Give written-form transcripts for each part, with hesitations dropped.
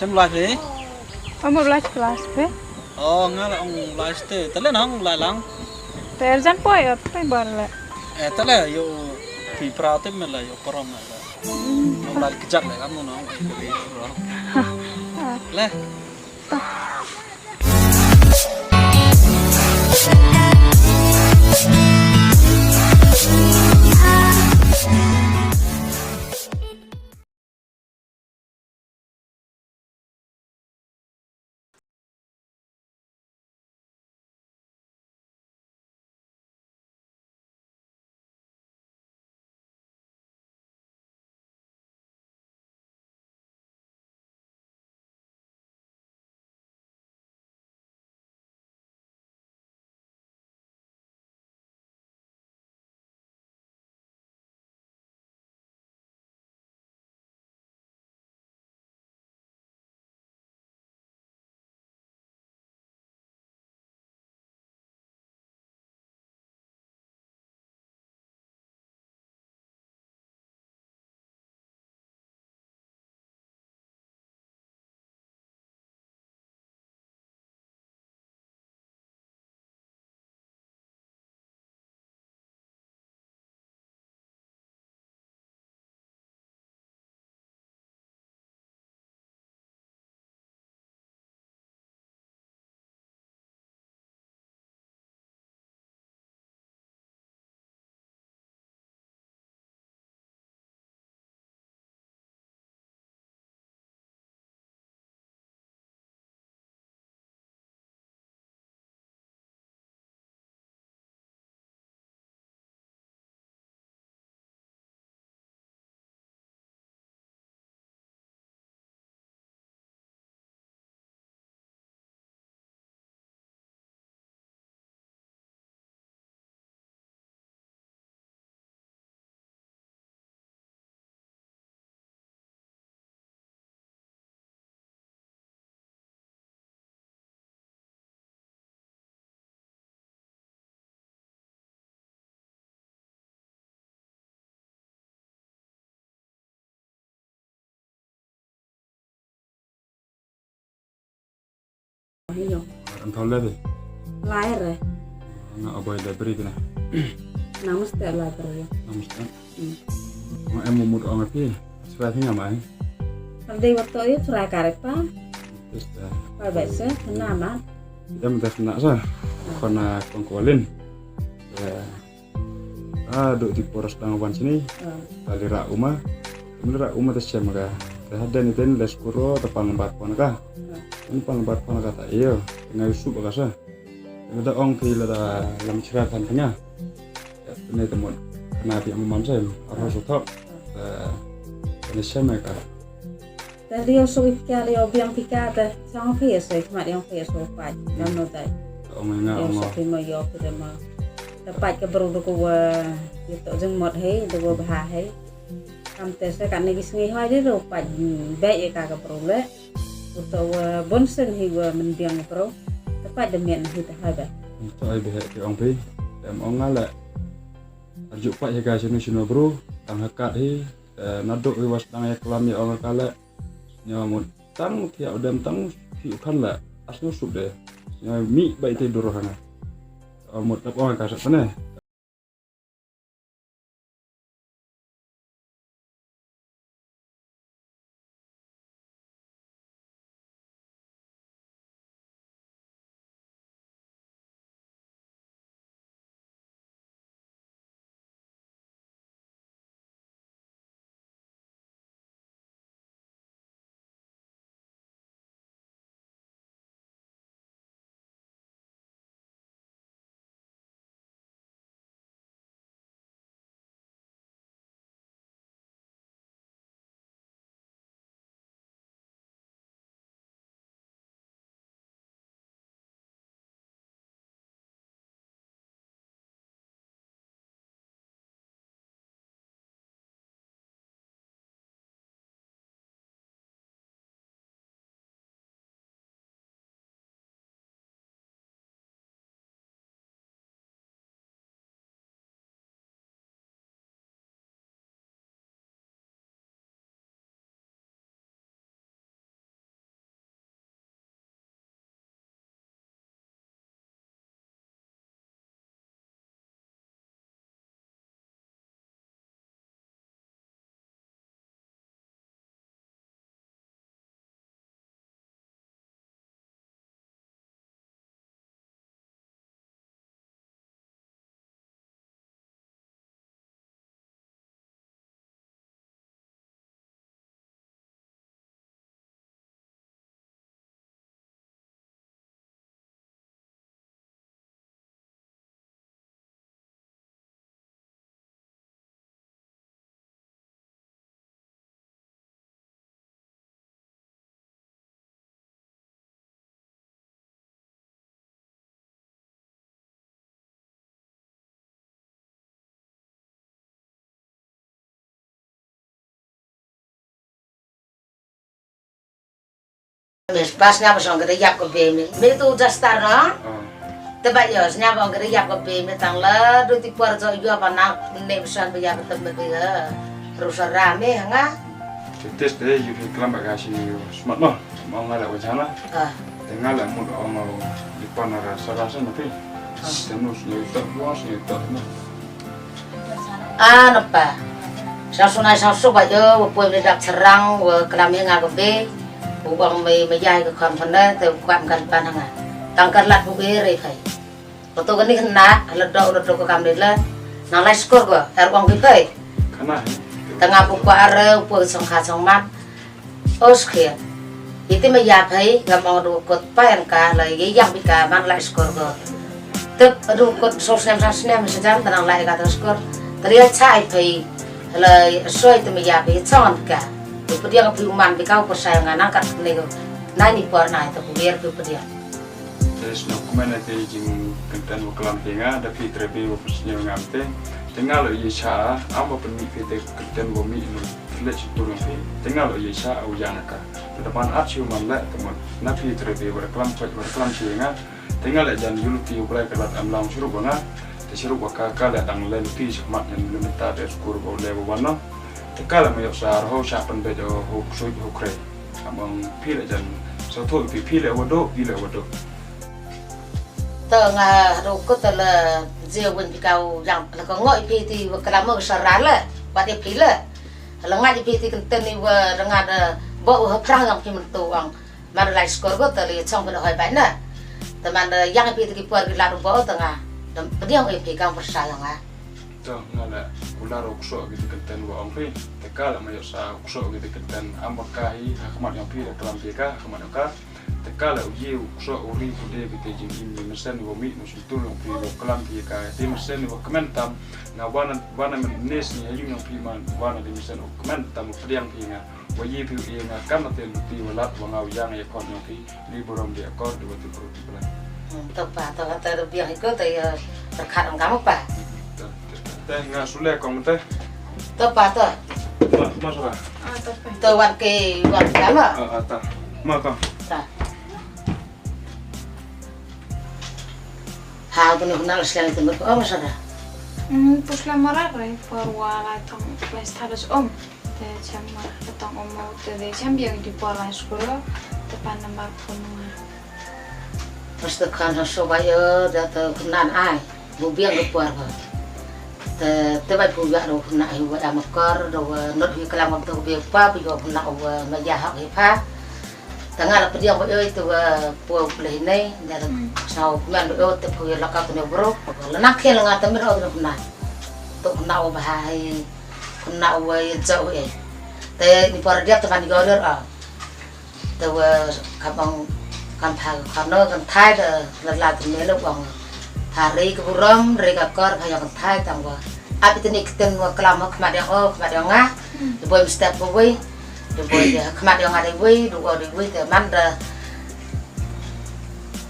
xem live thế Một live class pe. nghe là ông live thế tất là ông lại lắm Terjan poi apa barla. tất là yo thì prao thế mình là yo porong là ông lại kejap lại kamu nó le Ang tawag din. Lahir ya? Nga aboy library na. Namus tak lahir ya? Namusta? Ang emumud ang api. Surat nga mai. Kalau waktu itu surat karet pa. Terus Kalau biasa nama. jam tes nak sa. Kona kongkolin. Duk di poros dangawan sini. Kali ra uma. Bener uma tes jam ka. Dan itu les kuro tepang empat pon ka. Ini pang empat pon kata iyo. Ngai sup ka sa. Ada ong kila da lam ceratan kanya. Ini teman kenapa yang mamsem harus utak. Ini siapa ka. Tadi yang sulit kali yang biang pika ada sama peso, cuma yang peso pat, yang nota. Ong nga Yang ong. sulit mau yo kita mau. Dapat ke baru dua itu jeng mod hei, dua bah hei. Kam tes kan lagi sengi hoi dia dapat baik ya kagak perlu le. Untuk bonsen hiwa mendiang pro. Dapat demian kita haba. Untuk ai behek ke ong pi. Dem ong ngala. Arjuk pak ya guys ini sino bro. Tang hakat hi. Naduk was tang ya kelam ya ong kala. Nyamut tang tiap dem tang hiu kan la. Asno sup deh. Nya mi baik tidur hana. Mut tap ong kasat pane. Pasnya pasang kerja ke BM, itu Justar no. Tapi ya, senyap orang kerja ke BM tangla, dua tiga orang juga panak nemsan berjaya ketemu dia, terus rame hanga. Tes deh, jadi kelam bagasi smart mah, mau nggak ada wajah lah. Tengah lah muda mau di panara sarasa nanti, senus nyutak luas nyutak mah. Napa? Sasunai sasu baca, wapun ledak serang, kelamnya ngagebe. Buang mejai ke kampana, tu kuatkan pananga. Tangkar lat bukan refai. Betul ni kena, ledok ke kamera, nalai skor gua, uang kita. Karena Tengah buku arah, buku sangka sangmat, sekian. Itu mejai, nggak mau dukut payan kah, lagi yang bika man nalai skor gua. Tep dukut sosnem sejam tenang lagi kata skor. Terlihat cai pai, lagi soal itu mejai, sangat kah. Dia kepiuman bikau persayangan angkat nego nani porna itu biar dia. Terus dokumen itu jing kentan bukelam tinga, ada fitur bi bupusnya ngamte. Tinggal lo isha, apa penik fitur kentan bumi ini flash turun fi. Tinggal lo isha au janaka. Depan archiu manla teman. Na fitur bi berkelam tinga. Tinggal lo jangan yuluti ukulai kelat amlang suruh banga. Tersuruh wakaka datang leluti semat yang minta dari skor boleh bawana. Kalau mau usaha ho siapan bedo ho suit ho kre, abang pilih dan satu pilih waduh. Tengah rukut adalah jauhin bikau yang kalau ngoi piti kalau serar le, pada pilih. Kalau ngaji piti kenten ni dengan bawa perang yang pimen tuang, mana lagi skor go tali cang pada hoi baina. Teman yang piti kipuar gilar bawa tengah, dan dia ngoi pikang persayang Tuh, nggak ular ukso gitu kenten wa ompi, tekal ama yosa ukso gitu kenten ambakahi hakmat yang pi dalam pika hakmat ka, tekal uji ukso uri pude gitu jing ini mesin wa mi musutul yang pi dalam pika, di mesin wa kementam, ngawana menes ni ayung yang pi man wana di mesin kementam pediang pinga, wa yi pi inga kamatel di walat wa ngau yang ya kon yang pi liburam di akor di waktu perut bulan. Tepat, biar ikut ya terkadang kamu pak. Teh nggak sulit kamu teh. Tepat tuh. Masuk lah. Tuh warga lama. Tak. Makan. Tak. Hal tu nak selain itu berapa masalah? Puslamare By-Masbornboy-Lathong les harus te chama Lathong mau te de chambiang di pola sekolah depan nomor punua. Terus tekan supaya data kenan ai, bubiang keluar. Tapi punya roh nak hiu amakar, roh not hiu kelam untuk biapa, biar nak majah hipa. Tengah apa dia boleh itu puau boleh ni, dan sau kemudian boleh tu puau lakak punya bro. Lenak yang ngat temir orang nak, tu nak bahai, nak jauh Tapi ni para dia tekan digaler tu kapang kampang karena kan Thai lelat ni lu bang. Hari keburam, mereka kor banyak Thai tangga. Apa itu ni kita mau kelam kemudian ngah, dibuat mesti buat, dibuat kemudian ada buat, dibuat teman dah.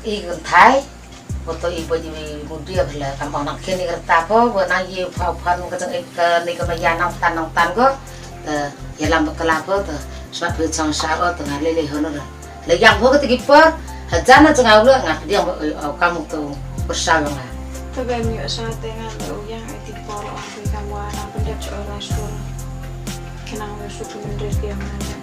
Ikan Thai, betul ibu mudia bela, kampung nak kini kereta apa, buat nanti pau-pau keceng ikan ni kemudian nang tan ko, ya lambat kelapa tu, sebab bersang sahur tengah leleh honor. Lejang buat ketikipar, jangan tengah ulang ngah dia kamu tu. Bersama. Tapi mio saat dengan yang etik pola aku kamu anak pendek seorang sekolah. Kenapa suku mendes dia mana?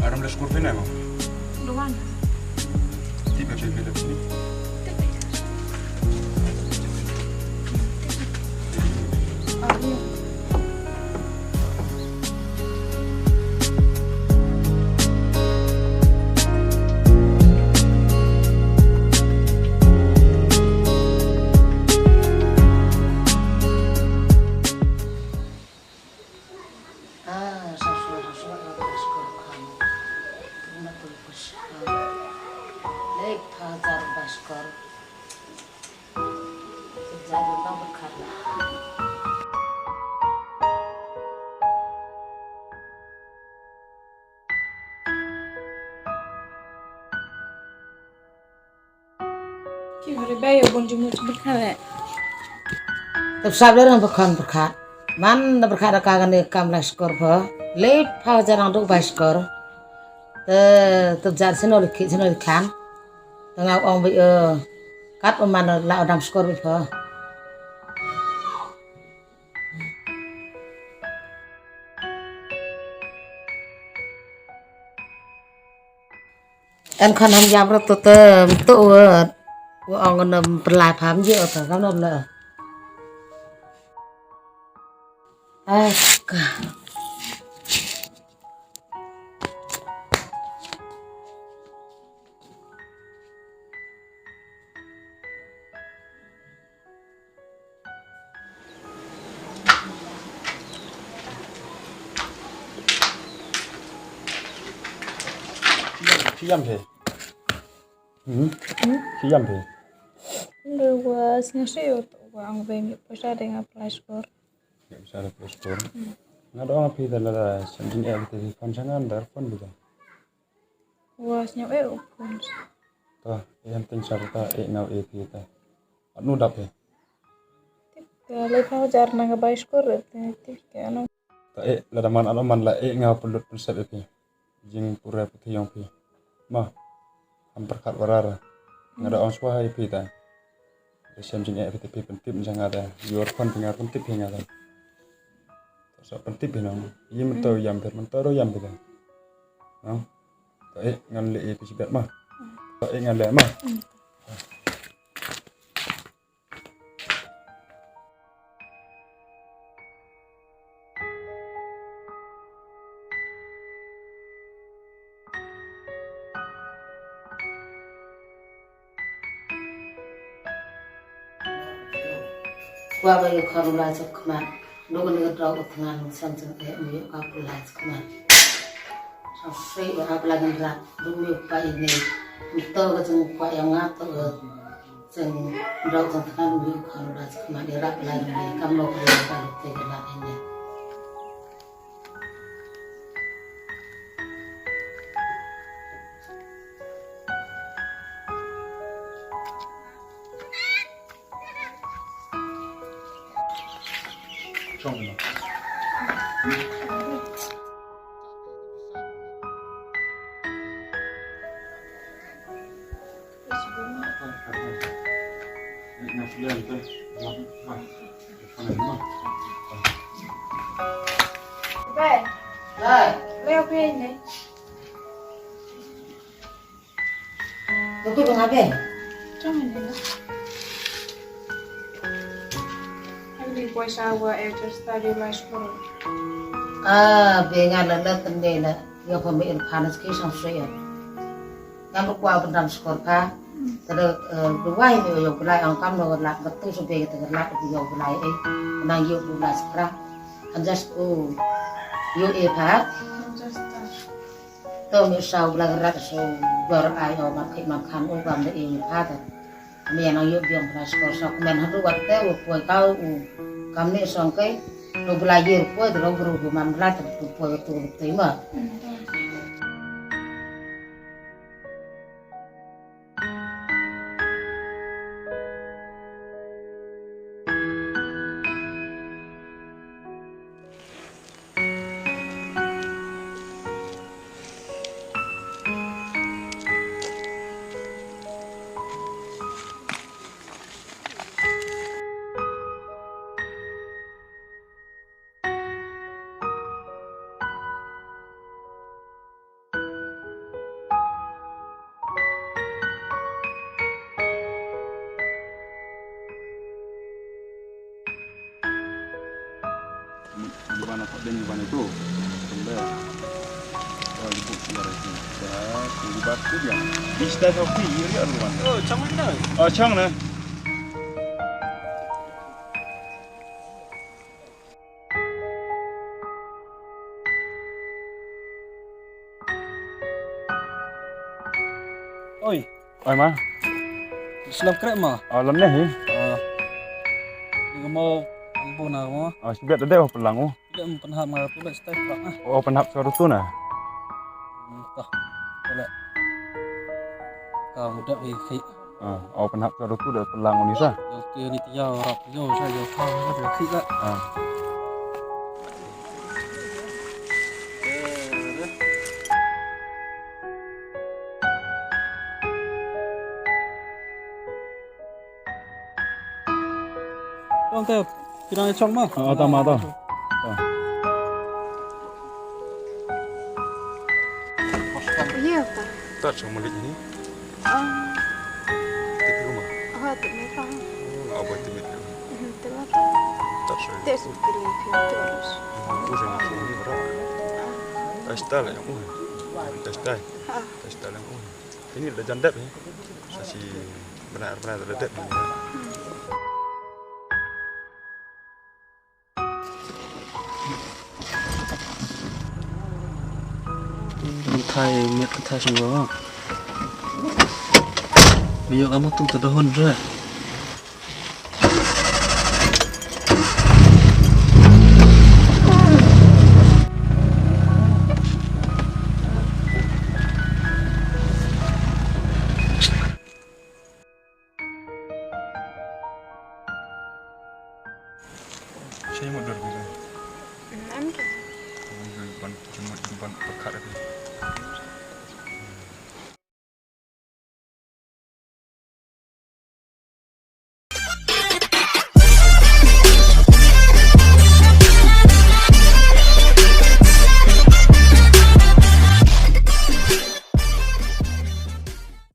Ada belas kurvin emang? Luan. Tiga cekil ni. jadi bang berkat lah. Kira bayo bonjumut berkara. Sabda orang berkat. Man berkat akan ni kamlah skor pha. Lep pha jarang tu by skor. Terjadi senol kan. Tengah orang bi kat mana lah orang skor pha. Anh khăn ham giam rất tốt tốt ông nằm lại phàm gì ở cả nó là ai cả Khi thế khi thế Lu was ngasih untuk ang venue pasal dengan apply score. nggak bisa ada poskor nggak doang api dalam sendiri aktivitas panjangan darpon juga Was nyawa upun. toh yang penting sarta now kita anu dapet Kalau kau jarang nggak by score itu kan. tak ladaman alaman lah ngau pelut konsep itu jing pura putih yang pi mah hampir kat warara nggak ada orang suah itu ta Sem jing FTP pentip jangan ada your kon pengar pentip yang ada so pentip yang ini mentau yang bermentau yang beda no ngan le pi sibat mah ngan le mah Gua bayu karula cekman. Dogo nege draw utangan samsung mi kapula cekman. Sampai berapa lagi berat. Dumi pa ini. Itu ke jeng pa yang ngato ke jeng draw utangan mi karula cekman. Dirap lagi ni kamu perlu kalau tegak ini. trong Baik. Rồi, Leo pin này. tôi bằng apa? Trong này nó. Hindi po sawa just study my school. Bengan lah tende lah. Yang pemilik panas kisah saya. Yang berkuah bendam skor pa. Terus dua ini yang belai angkam lo lah betul sampai kita gelap itu yang belai nang yang belai sekarang. Anjas yang pa. Just Tôi mới sau là rất số bờ ai ở mặt thị mặt khăn ô vàng để yêu pa thật. Mình nang yang biang belai skor sau mình hadu waktu ukuai kau kami sang kai lo belajar ukuai terus berubah mamlat ukuai betul terima. Gimana Pak Den gimana itu? Sebenarnya kalau ibu biar itu saya tunggu batu dia. Bisa kopi ya luan. Oh, trong mana? Oh, chang nah. Oi, Oi mah. Islam krek mah. Oh, lemnya he. mau ampun aku. Sudah ada apa pelang? Tidak pernah mengarap pula stay perak. Oh penhap suara tu nah. Entah. Boleh. Kau udah beki. Oh penhap suara tu dah pelang ni sah. Yo kia ni tiaw rap yo saya yo kau udah beki kak. Bang teh, pirang econg mah? Tama tu. Iya pak. Tak cuma lihat ni. Tapi rumah. Tuh mereka. Apa itu itu? Terus. Tak saya. Terus pilih terus. Urusan ini berapa? Tastal yang tastal. Tastal yang ini dah jandap ya. Masih benar-benar ledak ni. Thai miệt Thai xong rồi. Bây giờ kamu tuh sudah hon rồi. Saya mau dulu. Em Cuma perkara ni.